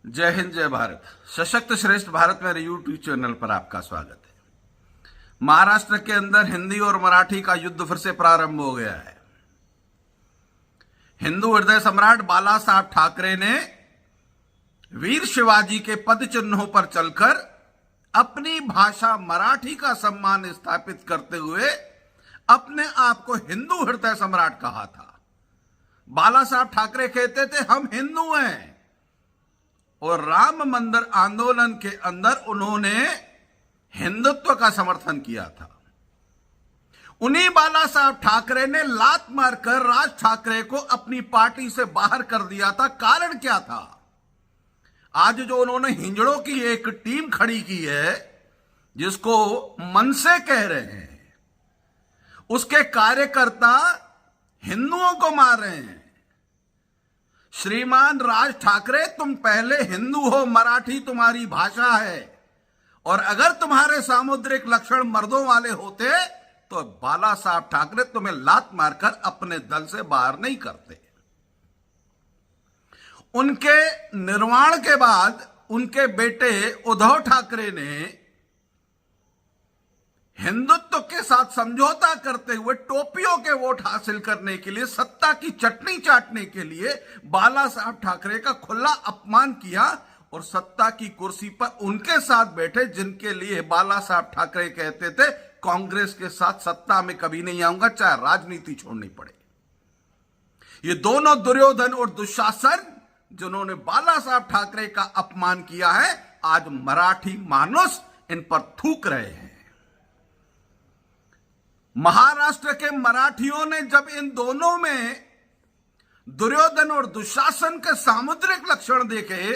जय हिंद, जय भारत। सशक्त श्रेष्ठ भारत मेरे यूट्यूब चैनल पर आपका स्वागत है। महाराष्ट्र के अंदर हिंदी और मराठी का युद्ध फिर से प्रारंभ हो गया है। हिंदू हृदय सम्राट बाला साहब ठाकरे ने वीर शिवाजी के पद चिन्हों पर चलकर अपनी भाषा मराठी का सम्मान स्थापित करते हुए अपने आप को हिंदू हृदय सम्राट कहा था। बाला साहब ठाकरे कहते थे हम हिंदू हैं, और राम मंदिर आंदोलन के अंदर उन्होंने हिंदुत्व का समर्थन किया था। उन्हीं बाला साहब ठाकरे ने लात मारकर राज ठाकरे को अपनी पार्टी से बाहर कर दिया था। कारण क्या था? आज जो उन्होंने हिंजड़ों की एक टीम खड़ी की है, जिसको मनसे कह रहे हैं, उसके कार्यकर्ता हिंदुओं को मार रहे हैं। श्रीमान राज ठाकरे, तुम पहले हिंदू हो, मराठी तुम्हारी भाषा है, और अगर तुम्हारे सामुद्रिक लक्षण मर्दों वाले होते तो बाला साहब ठाकरे तुम्हें लात मारकर अपने दल से बाहर नहीं करते। उनके निर्वाण के बाद उनके बेटे उद्धव ठाकरे ने हिंदुत्व के साथ समझौता करते हुए टोपियों के वोट हासिल करने के लिए, सत्ता की चटनी चाटने के लिए बाला साहब ठाकरे का खुला अपमान किया और सत्ता की कुर्सी पर उनके साथ बैठे, जिनके लिए बाला साहब ठाकरे कहते थे कांग्रेस के साथ सत्ता में कभी नहीं आऊंगा, चाहे राजनीति छोड़नी पड़े। ये दोनों दुर्योधन और दुशासन जिन्होंने बाला साहब ठाकरे का अपमान किया है, आज मराठी मानुस इन पर थूक रहे हैं। महाराष्ट्र के मराठियों ने जब इन दोनों में दुर्योधन और दुशासन के सामुद्रिक लक्षण देखे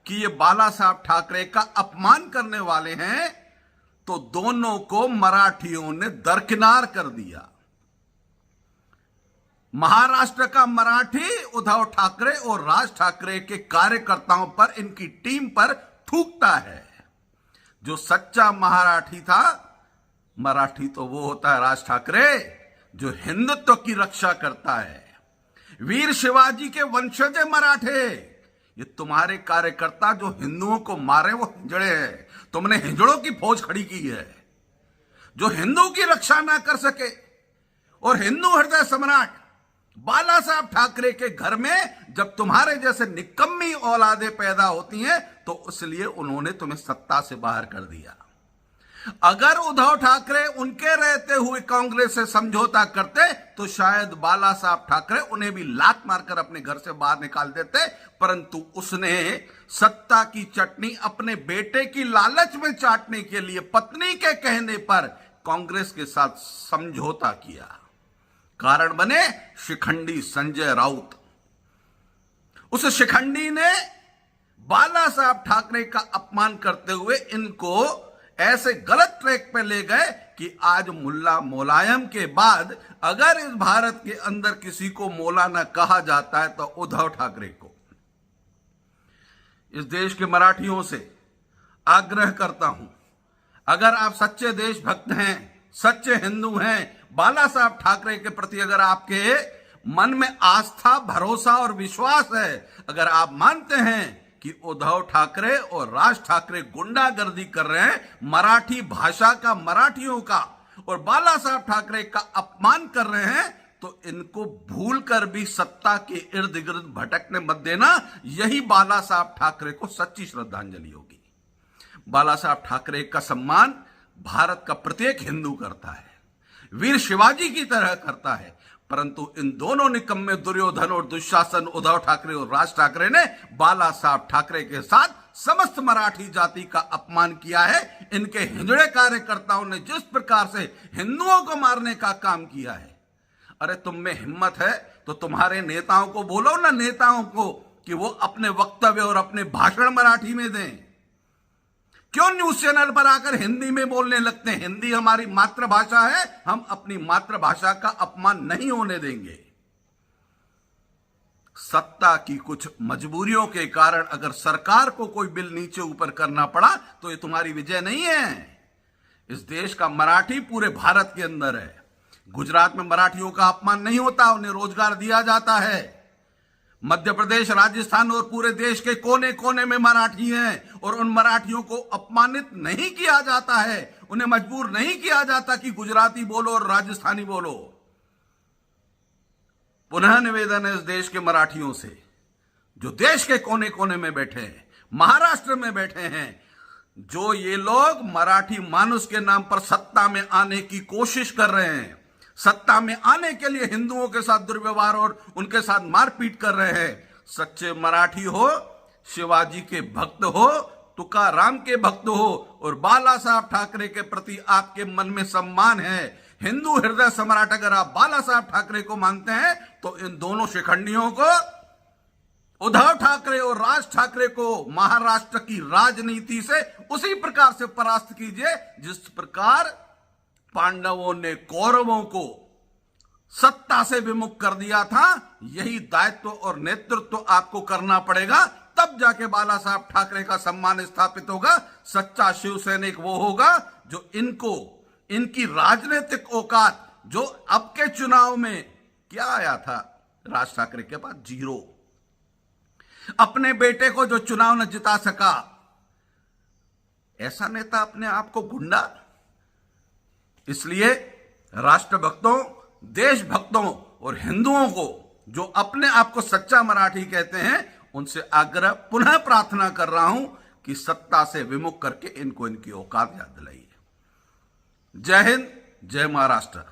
कि ये बाला साहब ठाकरे का अपमान करने वाले हैं, तो दोनों को मराठियों ने दरकिनार कर दिया। महाराष्ट्र का मराठी उद्धव ठाकरे और राज ठाकरे के कार्यकर्ताओं पर, इनकी टीम पर थूकता है। जो सच्चा मराठी था, मराठी तो वो होता है राज ठाकरे जो हिंदुत्व की रक्षा करता है। वीर शिवाजी के वंशज मराठे, ये तुम्हारे कार्यकर्ता जो हिंदुओं को मारे वो हिंजड़े हैं। तुमने हिंजड़ों की फौज खड़ी की है जो हिंदू की रक्षा ना कर सके। और हिंदू हृदय सम्राट बाला साहब ठाकरे के घर में जब तुम्हारे जैसे निकम्मी औलादे पैदा होती हैं, तो इसलिए उन्होंने तुम्हें सत्ता से बाहर कर दिया। अगर उद्धव ठाकरे उनके रहते हुए कांग्रेस से समझौता करते तो शायद बाला साहब ठाकरे उन्हें भी लात मारकर अपने घर से बाहर निकाल देते, परंतु उसने सत्ता की चटनी अपने बेटे की लालच में चाटने के लिए पत्नी के कहने पर कांग्रेस के साथ समझौता किया। कारण बने शिखंडी संजय राउत। उस शिखंडी ने बाला साहब ठाकरे का अपमान करते हुए इनको ऐसे गलत ट्रैक पे ले गए कि आज मुल्ला मुलायम के बाद अगर इस भारत के अंदर किसी को मौलाना कहा जाता है तो उद्धव ठाकरे को। इस देश के मराठियों से आग्रह करता हूं, अगर आप सच्चे देशभक्त हैं, सच्चे हिंदू हैं, बाला साहब ठाकरे के प्रति अगर आपके मन में आस्था, भरोसा और विश्वास है, अगर आप मानते हैं कि उद्धव ठाकरे और राज ठाकरे गुंडागर्दी कर रहे हैं, मराठी भाषा का, मराठियों का और बाला साहब ठाकरे का अपमान कर रहे हैं, तो इनको भूलकर भी सत्ता के इर्द गिर्द भटकने मत देना। यही बाला साहब ठाकरे को सच्ची श्रद्धांजलि होगी। बाला साहब ठाकरे का सम्मान भारत का प्रत्येक हिंदू करता है, वीर शिवाजी की तरह करता है, परंतु इन दोनों निकम्मे दुर्योधन और दुशासन उद्धव ठाकरे और राज ठाकरे ने बाला साहब ठाकरे के साथ समस्त मराठी जाति का अपमान किया है। इनके हिंजड़े कार्यकर्ताओं ने जिस प्रकार से हिंदुओं को मारने का काम किया है, अरे तुम में हिम्मत है तो तुम्हारे नेताओं को बोलो ना, नेताओं को, कि वो अपने वक्तव्य और अपने भाषण मराठी में दें। क्यों न्यूज चैनल पर आकर हिंदी में बोलने लगते हैं? हिंदी हमारी मातृभाषा है, हम अपनी मातृभाषा का अपमान नहीं होने देंगे। सत्ता की कुछ मजबूरियों के कारण अगर सरकार को कोई बिल नीचे ऊपर करना पड़ा तो ये तुम्हारी विजय नहीं है। इस देश का मराठी पूरे भारत के अंदर है। गुजरात में मराठियों का अपमान नहीं होता, उन्हें रोजगार दिया जाता है। मध्य प्रदेश, राजस्थान और पूरे देश के कोने कोने में मराठी हैं और उन मराठियों को अपमानित नहीं किया जाता है, उन्हें मजबूर नहीं किया जाता कि गुजराती बोलो और राजस्थानी बोलो। पुनः निवेदन है इस देश के मराठियों से, जो देश के कोने कोने में बैठे हैं, महाराष्ट्र में बैठे हैं, जो ये लोग मराठी मानुष के नाम पर सत्ता में आने की कोशिश कर रहे हैं, सत्ता में आने के लिए हिंदुओं के साथ दुर्व्यवहार और उनके साथ मारपीट कर रहे हैं। सच्चे मराठी हो, शिवाजी के भक्त हो, तुकाराम के भक्त हो और बाला साहब ठाकरे के प्रति आपके मन में सम्मान है, हिंदू हृदय सम्राट अगर आप बाला साहब ठाकरे को मानते हैं, तो इन दोनों शिखंडियों को, उद्धव ठाकरे और राज ठाकरे को महाराष्ट्र की राजनीति से उसी प्रकार से परास्त कीजिए जिस प्रकार पांडवों ने कौरवों को सत्ता से विमुख कर दिया था। यही दायित्व और नेतृत्व आपको करना पड़ेगा, तब जाके बाला साहब ठाकरे का सम्मान स्थापित होगा। सच्चा शिव सैनिक वो होगा जो इनकी राजनीतिक औकात, जो अब के चुनाव में क्या आया था राज ठाकरे के पास, 0। अपने बेटे को जो चुनाव न जिता सका, ऐसा नेता अपने आप को गुंडा। इसलिए राष्ट्रभक्तों, देशभक्तों और हिंदुओं को जो अपने आप को सच्चा मराठी कहते हैं, उनसे आग्रह पुनः प्रार्थना कर रहा हूं कि सत्ता से विमुख करके इनको इनकी औकात याद दिलाइए। जय हिंद, जय महाराष्ट्र।